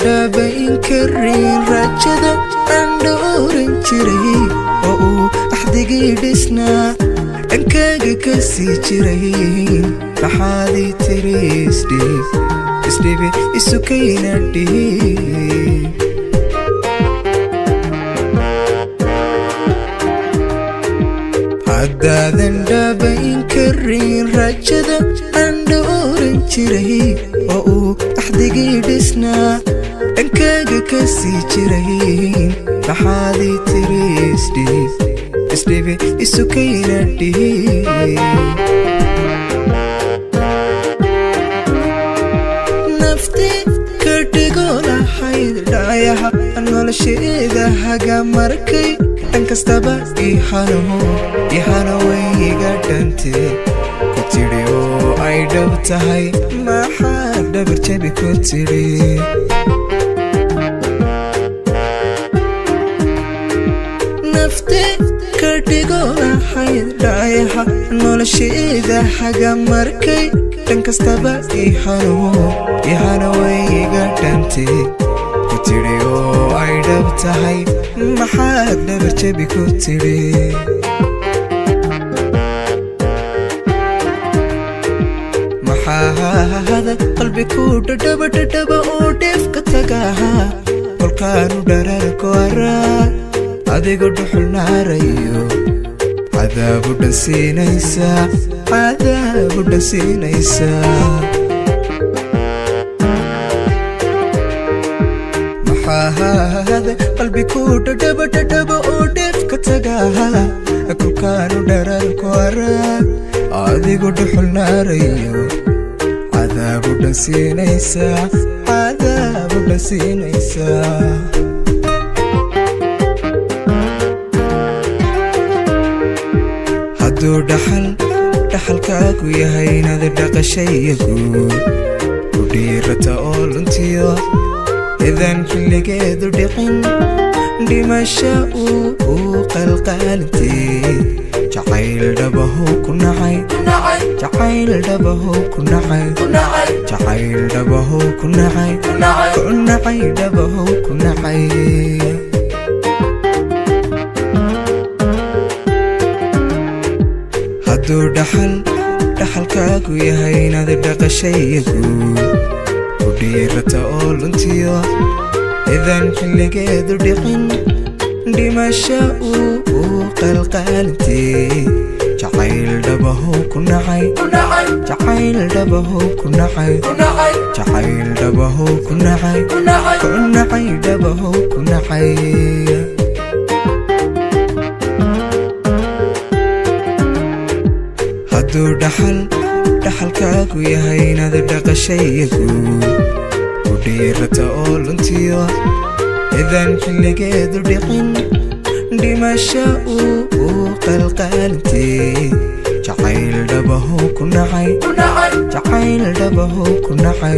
dhabayn karin rajada aan dhowran jiray oo uu axdigii dhisnaa dhankaaga ka sii jiray maxaad ii tiri isdhiibe isu kayna dhiib haddaadan dhabayn karin rajada aan dhowran jiray oo uu axdigii dhisnaa dhankaaga ka sii jiray maxaad ii tiri isdhiibe isu kayna dhiib nafti ka dhigo lahayd dhayaha nolosheeda haga markay dhan kastaba ihana wayga dhante ku tidhi oo ay dhab tahay maxaa dhabar jabi ku tidhi nafti ka dhigo lahayd dhayaha nolosheeda haga markay dhan kastaba ihana wayga dhante ku tidhi oo ay dhab tahay maxaad dhabar jabi ku tidhi maxaahada qalbi ku dhadhaba oo dheefka tagaha kolkaanu dhararku araa adigu dhuxul naarayo cadaabu dhansiinaysaa maxaahada qalbi ku dhadhaba oo dheefka tagaha kolkaanu dhararku araa adigu dhuxul naarayo cadaabu dhansiinaysaa hadduu dhaxalkaagu yahay inaad dhaqashaya guud ku dhiirata oo luntiyo idan xilligeedu dhiqin dhimasha uu qalqaalintee jacayl dhabahu ku nacay hadduu dhaxalkaagu yahay inaad dhaqashaya guud ku dhiirata oo luntiyo idan xilligeedu dhiqin dhimasha uu qalqaalintee jacayl dhabahu ku nacay hadduu dhaxalkaagu yahay inaad dhaqashaya guud ku dhiirata oo luntiyo idan xilligeedu dhiqin dhimasha uu qalqaalintee jacayl dhabahu ku nacay dhabahu ku nacay